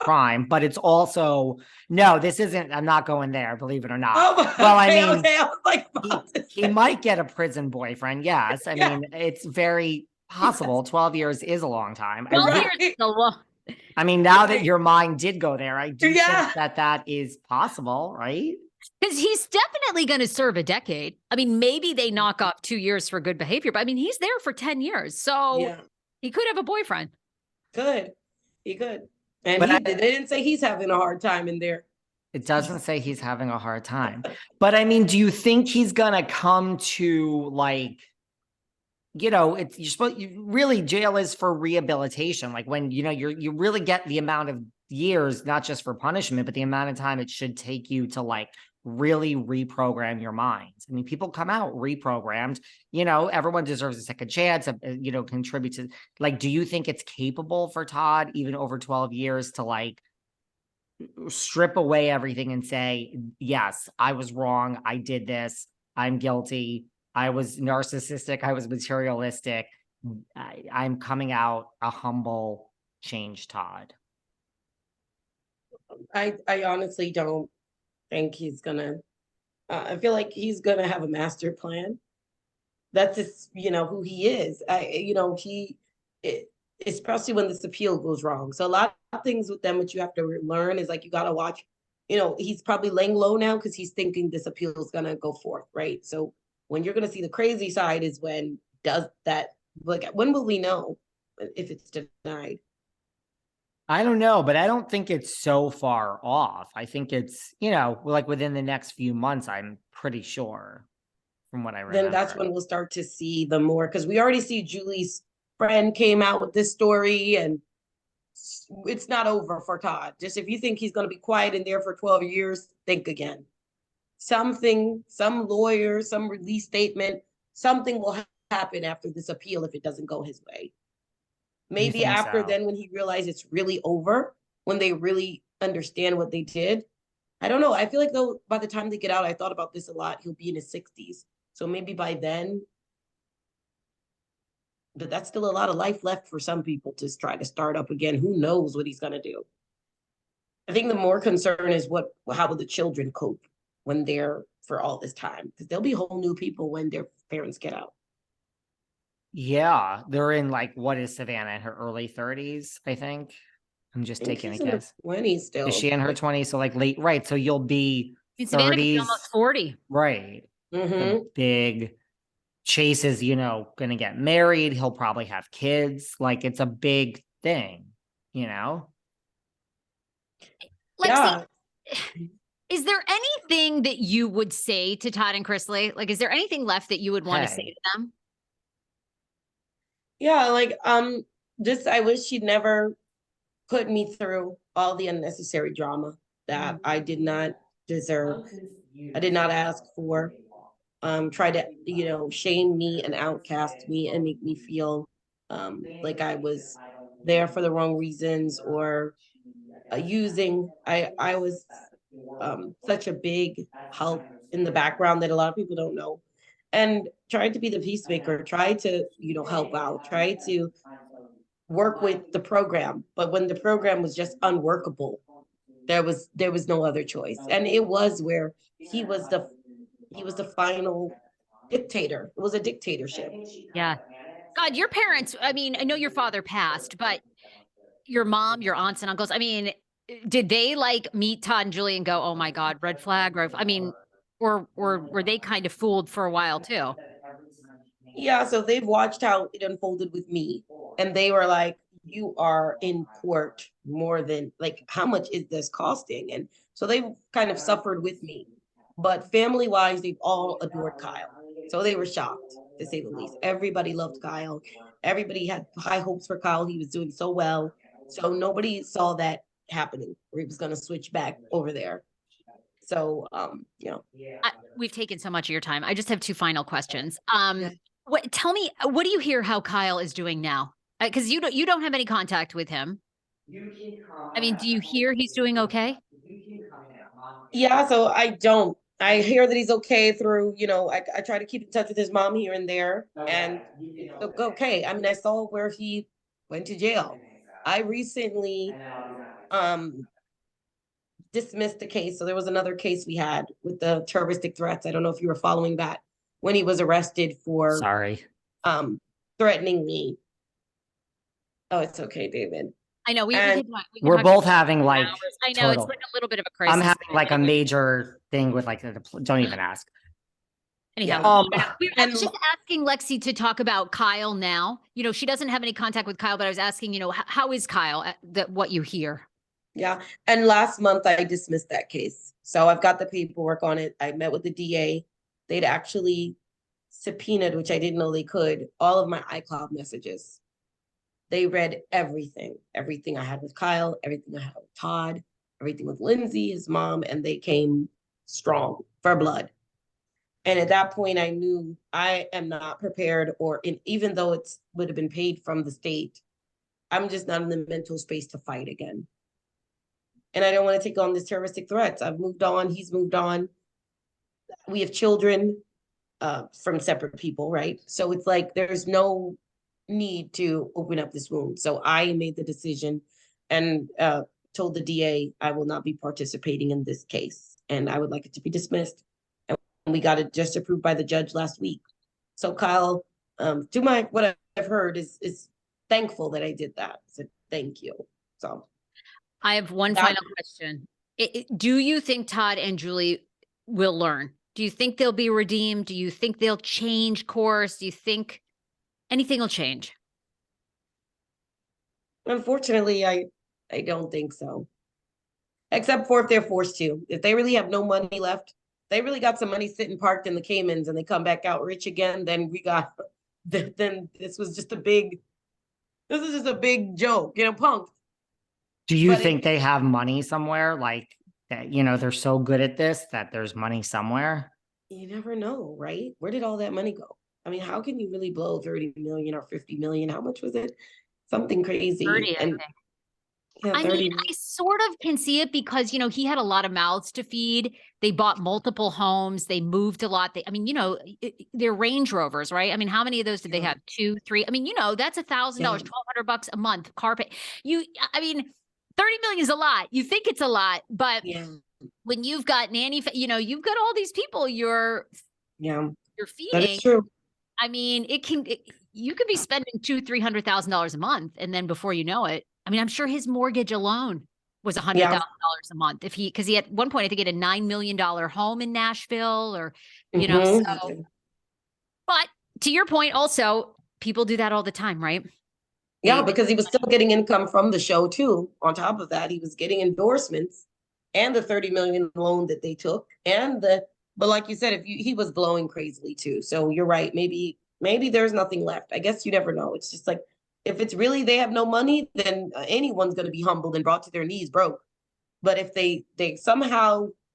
crime, but it's also, no, this isn't, I'm not going there, believe it or not. Oh, Well, I okay, mean, okay. I was like, he might get a prison boyfriend. Yes. I yeah, mean, it's very possible. 12 years is a long time. 12 years is right, a long. I mean, now that right. your mind did go there, I do think Yeah, that that is possible, right? Because he's definitely going to serve a decade. I mean, maybe they knock off 2 years for good behavior, but I mean, he's there for 10 years. So yeah. he could have a boyfriend. Good. He could. And But they didn't say he's having a hard time in there. it doesn't say he's having a hard time. But I mean, do you think he's going to come to like, it's you're supposed really jail is for rehabilitation. Like when you really get the amount of years, not just for punishment, but the amount of time it should take you to like really reprogram your minds. I mean, people come out reprogrammed. Everyone deserves a second chance. Contribute to like. Do you think it's capable for Todd, even over 12 years, to like strip away everything and say, yes, I was wrong. I did this. I'm guilty. I was narcissistic. I was materialistic. I'm coming out a humble, changed Todd. I honestly don't think he's gonna. I feel like he's gonna have a master plan. That's just who he is. Especially when this appeal goes wrong. So a lot of things with them, what you have to learn is like you got to watch. He's probably laying low now because he's thinking this appeal is gonna go forth, right? So when you're gonna see the crazy side is when does that like when will we know if it's denied? I don't know, but I don't think it's so far off. I think it's, like within the next few months, I'm pretty sure from what I remember. Then that's when we'll start to see the more, because we already see Julie's friend came out with this story, and it's not over for Todd. Just if you think he's going to be quiet in there for 12 years, think again. Something, some lawyer, some release statement, something will happen after this appeal if it doesn't go his way. Maybe after so? then, when he realizes it's really over, when they really understand what they did. I don't know. I feel like though by the time they get out, I thought about this a lot. He'll be in his 60s. So maybe by then, but that's still a lot of life left for some people to try to start up again. Who knows what he's gonna do? I think the more concern is how will the children cope when they're for all this time? Because they'll be whole new people when their parents get out. Yeah, they're in like, what is Savannah in her early 30s, I think. I'm just taking a guess. 20s still. Is she in her 20s? So like late, right? So you'll be 30s, almost 40, right? Mm-hmm. Big Chase is, going to get married. He'll probably have kids. Like it's a big thing, Lexi, Yeah. is there anything that you would say to Todd and Chrisley? Like, is there anything left that you would want to say to them? Yeah, like just I wish she'd never put me through all the unnecessary drama that I did not deserve. I did not ask for. Try to, shame me and outcast me and make me feel like I was there for the wrong reasons or using. I was such a big help in the background that a lot of people don't know. And tried to be the peacemaker, try to, help out, try to work with the program. But when the program was just unworkable, there was no other choice. And it was where he was the final dictator. It was a dictatorship. Yeah. God, your parents, I mean, I know your father passed, but your mom, your aunts and uncles, I mean, did they like meet Todd and Julie and go, oh my God, red flag? Or were they kind of fooled for a while too? Yeah, so they've watched how it unfolded with me, and they were like, you are in court more than like, how much is this costing? And so they kind of suffered with me. But family wise, they've all adored Kyle. So they were shocked, to say the least. Everybody loved Kyle. Everybody had high hopes for Kyle. He was doing so well. So nobody saw that happening where he was going to switch back over there. So, We've taken so much of your time. I just have two final questions. Tell me, what do you hear how Kyle is doing now? Because you don't have any contact with him. I mean, do you hear he's doing okay? Yeah, so I don't. I hear that he's okay through, I try to keep in touch with his mom here and there. And it's okay. I mean, I saw where he went to jail. I recently dismissed the case. So there was another case we had with the terroristic threats. I don't know if you were following that, when he was arrested for Sorry. threatening me. Oh, it's okay, David. I know we And can We're talk both about having like hours. I know total. it's like a little bit of a crisis. I'm having like a major thing with like don't even ask. Anyhow, I'm and just asking Lexi to talk about Kyle now. You know, she doesn't have any contact with Kyle, but I was asking, you know, how is Kyle at what you hear? yeah, and last month I dismissed that case. So I've got the paperwork on it. I met with the DA. They'd actually subpoenaed, which I didn't know they could, all of my iCloud messages. They read everything I had with Kyle, everything I had with Todd, everything with Lindsay, his mom, and they came strong for blood. And at that point, I knew I am not prepared, even though it would have been paid from the state, I'm just not in the mental space to fight again. And I don't want to take on this terroristic threats. I've moved on. He's moved on. We have children from separate people, right? So it's like there's no need to open up this wound. So I made the decision and told the DA I will not be participating in this case, and I would like it to be dismissed. And we got it just approved by the judge last week. So Kyle, what I've heard is thankful that I did that. So thank you. So I have one final question. Do you think Todd and Julie will learn? Do you think they'll be redeemed? Do you think they'll change course? Do you think anything will change? Unfortunately, I don't think so. Except for if they're forced to. If they really have no money left, they really got some money sitting parked in the Caymans and they come back out rich again, then this was just a big joke, punked. Do you think they have money somewhere? Like that, they're so good at this that there's money somewhere? You never know, right? Where did all that money go? I mean, how can you really blow 30 million or 50 million? How much was it? Something crazy. 30, I think. Yeah, I 30. mean, I sort of can see it because, he had a lot of mouths to feed. They bought multiple homes. They moved a lot. They're Range Rovers, right? I mean, how many of those did they have? 2, 3? I mean, that's $1,000, $1,200 a month carpet. 30 million is a lot. You think it's a lot, but when you've got Nanny Faye, you've got all these people you're feeding. That is true. I mean, you could be spending $200,000-$300,000 a month, and then before you know it, I mean, I'm sure his mortgage alone was $100,000 a month. Because he at one point, I think he had a $9 million home in Nashville, or So, but to your point, also people do that all the time, right? Yeah, because he was still getting income from the show too. On top of that, he was getting endorsements and the 30 million loan that they took, but like you said, he was blowing crazily too. So you're right. Maybe there's nothing left. I guess you never know. It's just like, if it's really they have no money, then anyone's going to be humbled and brought to their knees broke. But if they somehow